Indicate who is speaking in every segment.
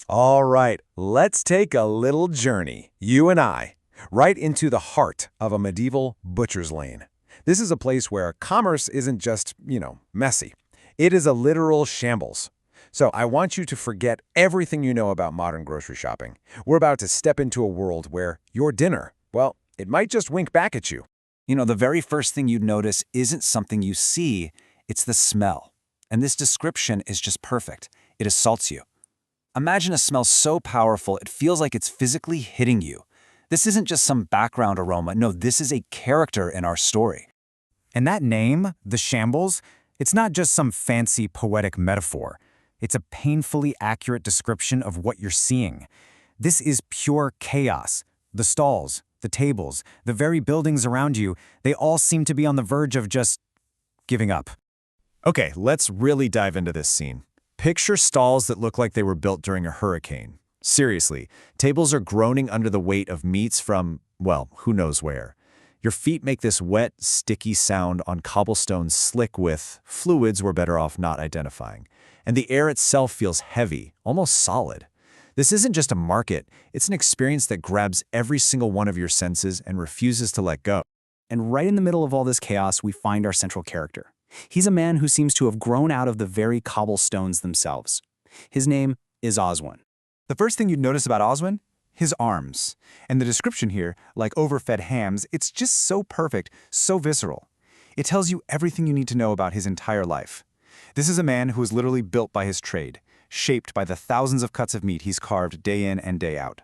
Speaker 1: All right, let's take a little journey, you and I, right into the heart of a medieval butcher's lane. This is a place where commerce isn't just, messy. It is a literal shambles. So I want you to forget everything you know about modern grocery shopping. We're about to step into a world where your dinner, well, it might just wink back at you.
Speaker 2: The very first thing you'd notice isn't something you see, it's the smell. And this description is just perfect. It assaults you. Imagine a smell so powerful it feels like it's physically hitting you. This isn't just some background aroma. No, this is a character in our story.
Speaker 3: And that name, the Shambles, it's not just some fancy poetic metaphor. It's a painfully accurate description of what you're seeing. This is pure chaos. The stalls, the tables, the very buildings around you, they all seem to be on the verge of just giving up.
Speaker 4: Okay, let's really dive into this scene. Picture stalls that look like they were built during a hurricane. Seriously, tables are groaning under the weight of meats from, well, who knows where. Your feet make this wet, sticky sound on cobblestones slick with fluids we're better off not identifying. And the air itself feels heavy, almost solid. This isn't just a market, it's an experience that grabs every single one of your senses and refuses to let go.
Speaker 5: And right in the middle of all this chaos, we find our central character. He's a man who seems to have grown out of the very cobblestones themselves. His name is Oswin.
Speaker 3: The first thing you'd notice about Oswin? His arms. And the description here, like overfed hams, it's just so perfect, so visceral. It tells you everything you need to know about his entire life. This is a man who is literally built by his trade, shaped by the thousands of cuts of meat he's carved day in and day out.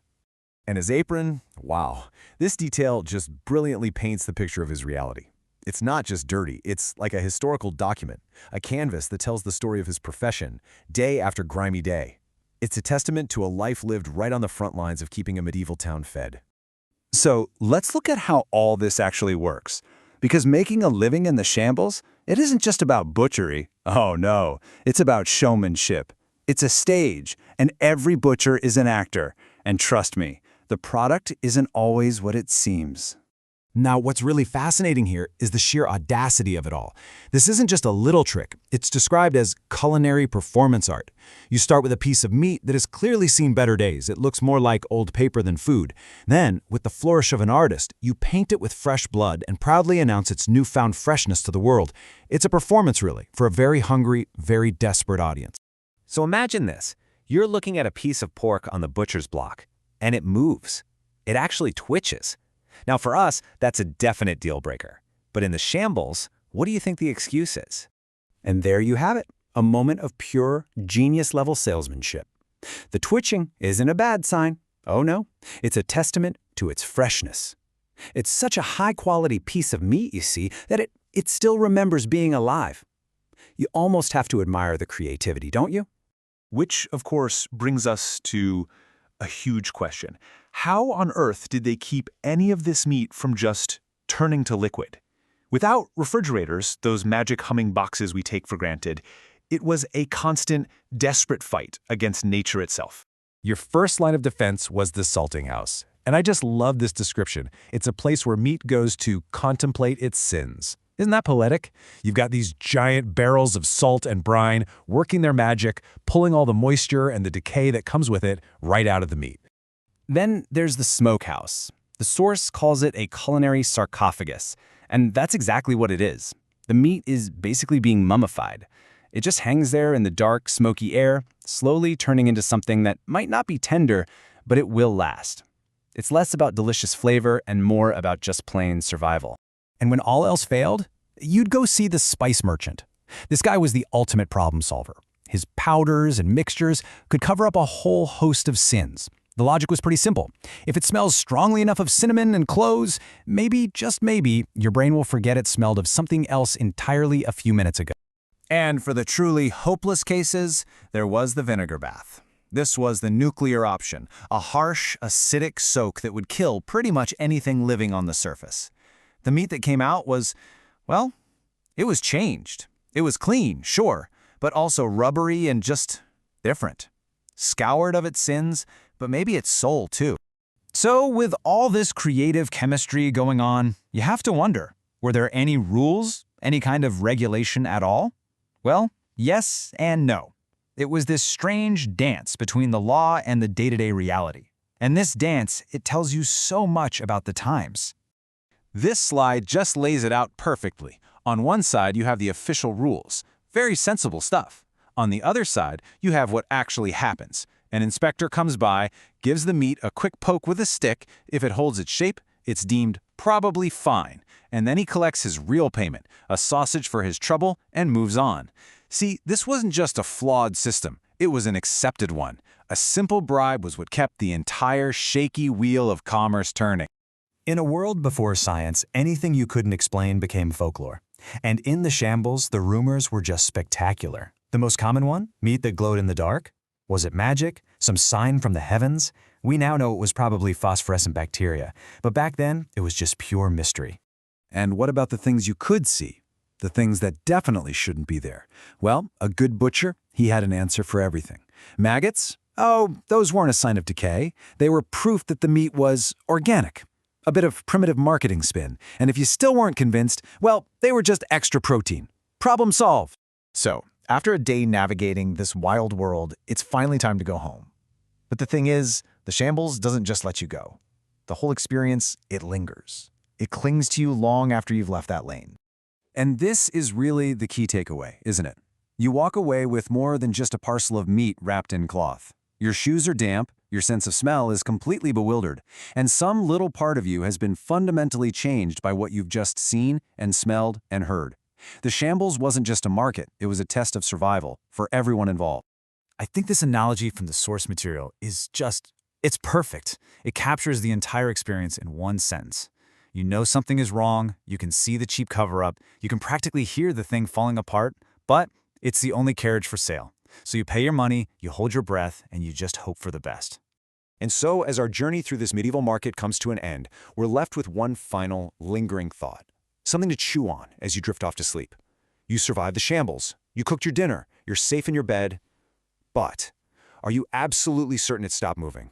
Speaker 1: And his apron, wow, this detail just brilliantly paints the picture of his reality. It's not just dirty, it's like a historical document, a canvas that tells the story of his profession, day after grimy day. It's a testament to a life lived right on the front lines of keeping a medieval town fed.
Speaker 2: So let's look at how all this actually works. Because making a living in the Shambles, it isn't just about butchery. Oh no, it's about showmanship. It's a stage, and every butcher is an actor. And trust me, the product isn't always what it seems.
Speaker 3: Now, what's really fascinating here is the sheer audacity of it all. This isn't just a little trick. It's described as culinary performance art. You start with a piece of meat that has clearly seen better days. It looks more like old paper than food. Then, with the flourish of an artist, you paint it with fresh blood and proudly announce its newfound freshness to the world. It's a performance, really, for a very hungry, very desperate audience.
Speaker 1: So imagine this. You're looking at a piece of pork on the butcher's block, and it moves. It actually twitches. Now for us, that's a definite deal breaker. But in the Shambles, what do you think the excuse is?
Speaker 5: And there you have it, a moment of pure, genius-level salesmanship. The twitching isn't a bad sign. Oh no, it's a testament to its freshness. It's such a high-quality piece of meat, you see, that it still remembers being alive. You almost have to admire the creativity, don't you?
Speaker 4: Which, of course, brings us to a huge question. How on earth did they keep any of this meat from just turning to liquid? Without refrigerators, those magic humming boxes we take for granted, it was a constant, desperate fight against nature itself.
Speaker 1: Your first line of defense was the salting house. And I just love this description. It's a place where meat goes to contemplate its sins. Isn't that poetic? You've got these giant barrels of salt and brine working their magic, pulling all the moisture and the decay that comes with it right out of the meat.
Speaker 5: Then there's the smokehouse. The source calls it a culinary sarcophagus, and that's exactly what it is. The meat is basically being mummified. It just hangs there in the dark, smoky air, slowly turning into something that might not be tender, but it will last. It's less about delicious flavor and more about just plain survival.
Speaker 3: And when all else failed, you'd go see the spice merchant. This guy was the ultimate problem solver. His powders and mixtures could cover up a whole host of sins. The logic was pretty simple. If it smells strongly enough of cinnamon and cloves, maybe, just maybe, your brain will forget it smelled of something else entirely a few minutes ago.
Speaker 2: And for the truly hopeless cases, there was the vinegar bath. This was the nuclear option, a harsh, acidic soak that would kill pretty much anything living on the surface. The meat that came out was, well, it was changed. It was clean, sure, but also rubbery and just different. Scoured of its sins, but maybe its soul too.
Speaker 3: So with all this creative chemistry going on, you have to wonder, were there any rules, any kind of regulation at all? Well, yes and no.
Speaker 2: It was this strange dance between the law and the day-to-day reality. And this dance, it tells you so much about the times.
Speaker 1: This slide just lays it out perfectly. On one side, you have the official rules. Very sensible stuff. On the other side, you have what actually happens. An inspector comes by, gives the meat a quick poke with a stick. If it holds its shape, it's deemed probably fine. And then he collects his real payment, a sausage for his trouble, and moves on. See, this wasn't just a flawed system. It was an accepted one. A simple bribe was what kept the entire shaky wheel of commerce turning.
Speaker 3: In a world before science, anything you couldn't explain became folklore. And in the Shambles, the rumors were just spectacular. The most common one? Meat that glowed in the dark? Was it magic? Some sign from the heavens? We now know it was probably phosphorescent bacteria, but back then, it was just pure mystery.
Speaker 1: And what about the things you could see? The things that definitely shouldn't be there? Well, a good butcher, he had an answer for everything. Maggots? Oh, those weren't a sign of decay. They were proof that the meat was organic. A bit of primitive marketing spin. And if you still weren't convinced, well, they were just extra protein. Problem solved.
Speaker 4: So, after a day navigating this wild world, it's finally time to go home. But the thing is, the Shambles doesn't just let you go. The whole experience, it lingers. It clings to you long after you've left that lane.
Speaker 1: And this is really the key takeaway, isn't it? You walk away with more than just a parcel of meat wrapped in cloth. Your shoes are damp, your sense of smell is completely bewildered, and some little part of you has been fundamentally changed by what you've just seen and smelled and heard. The Shambles wasn't just a market, it was a test of survival for everyone involved.
Speaker 2: I think this analogy from the source material is it's perfect. It captures the entire experience in one sentence. You know something is wrong, you can see the cheap cover-up, you can practically hear the thing falling apart, but it's the only carriage for sale. So you pay your money, you hold your breath, and you just hope for the best.
Speaker 1: And so, as our journey through this medieval market comes to an end, we're left with one final, lingering thought. Something to chew on as you drift off to sleep. You survived the Shambles, you cooked your dinner, you're safe in your bed, but are you absolutely certain it stopped moving?